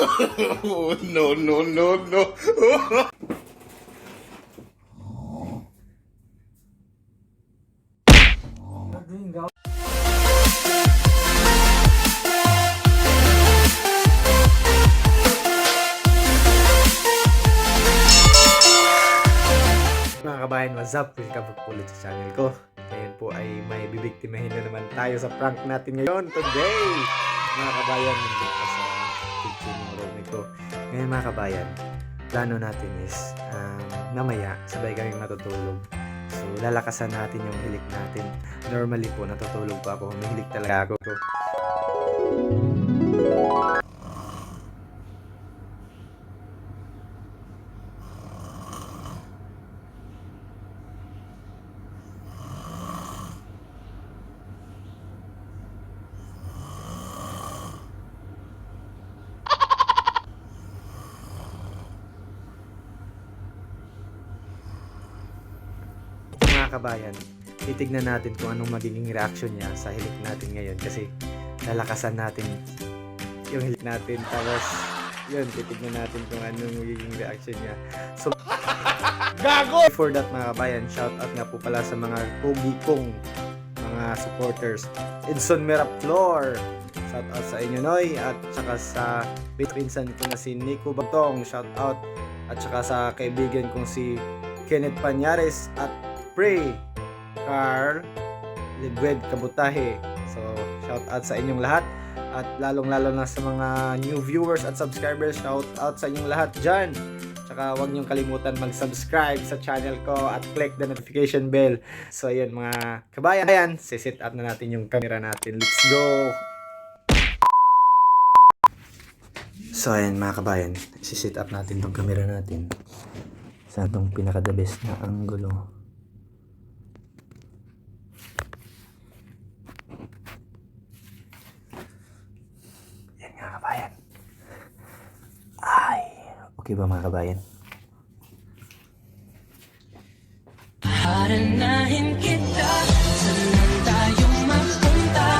Oh, no, no, no, no. Mga kabayan, what's up? Welcome back ulit sa channel ko. Ngayon po ay may bibiktimahin na naman tayo sa prank natin ngayon today. Mga kabayan, nandito pa sa kitchen yung room ito. Ngayon mga kabayan, plano natin is mamaya sabay kaming matutulog. So lalakasan natin yung hilik natin. Normally po natutulog pa ako, humihilik talaga ako. Mga kabayan, titignan natin kung anong magiging reaction niya sa hilik natin ngayon kasi lalakasan natin yung hilik natin, tapos yun, titignan natin kung anong magiging reaction niya. So gago! Before that mga kabayan, shout out nga po pala sa mga pogi kong mga supporters. Edson Miraflor, shout out sa inyo Noy, at saka sa pinsan ko na si Nico Bagtong, shout out, at saka sa kaibigan kong si Kenneth Panyares at Pray Carl Ligwed Kabutahe. So shout out sa inyong lahat, at lalong lalo na sa mga new viewers at subscribers, shout out sa inyong lahat dyan. Tsaka huwag niyong kalimutan mag-subscribe sa channel ko at click the notification bell. So ayun mga kabayan, sisit up na natin yung camera natin. Let's go! So ayun mga kabayan, sisit up natin yung camera natin sa itong pinaka-the best na angulo. Yan mga kabayan. Ay, okay ba mga kabayan? Haranahin kita, saan tayo magpunta?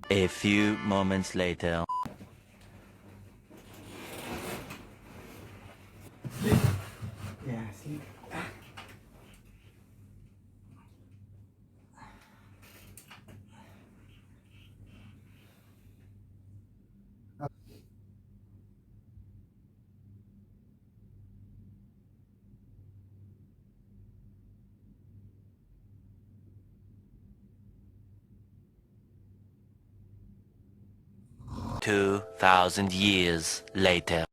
A few moments later. Yeah, see? Two 2,000 years later.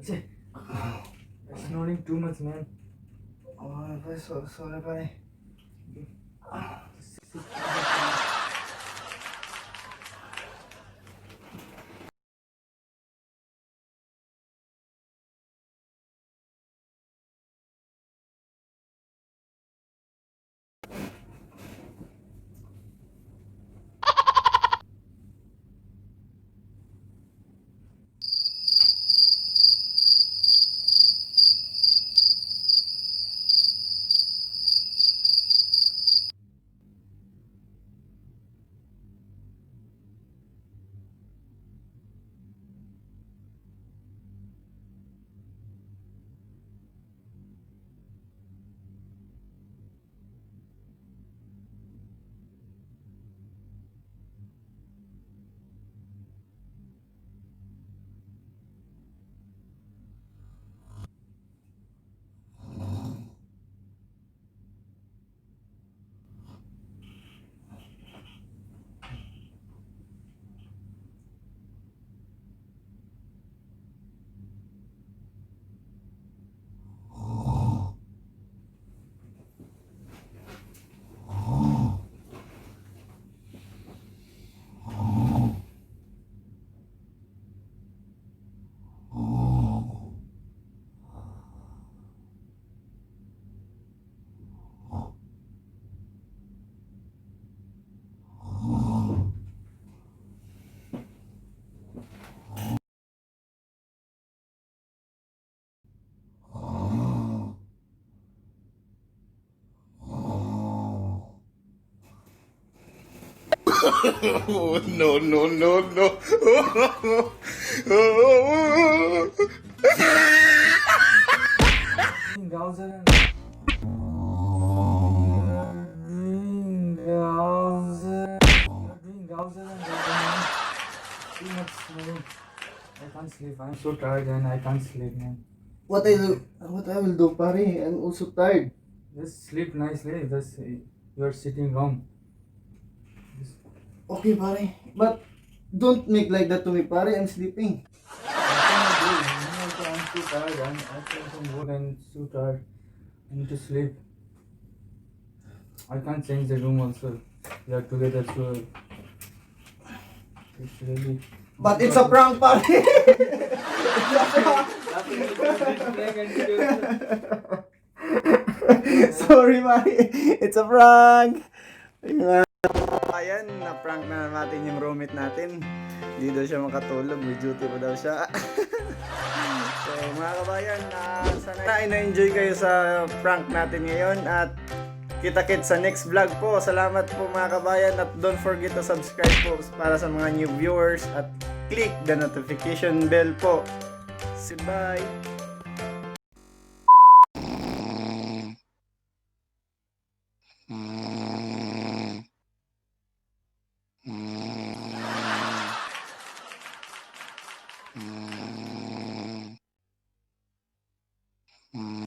You're snoring too much, man. Oh, sorry, bye. Oh, no, no, no, no. I can't sleep. I'm so tired and I can't sleep, man. What I will do, pare? I'm also tired. Just sleep nicely. Just you are sitting wrong. Okay, pare. But don't make like that to me, pare. I'm sleeping. I'm so tired. I came from work and so tired. I need to sleep. I can't change the room also. We are together, so it's really. But it's a prank, pare. Sorry, pare. It's a prank. Ayan, na-prank na natin yung roommate natin. Hindi daw siya makatulog. May duty pa daw siya. So, mga kabayan, sana na-enjoy kayo sa prank natin ngayon. At kita-kits sa next vlog po. Salamat po mga kabayan. At don't forget to subscribe po para sa mga new viewers. At click the notification bell po. Bye! Mm.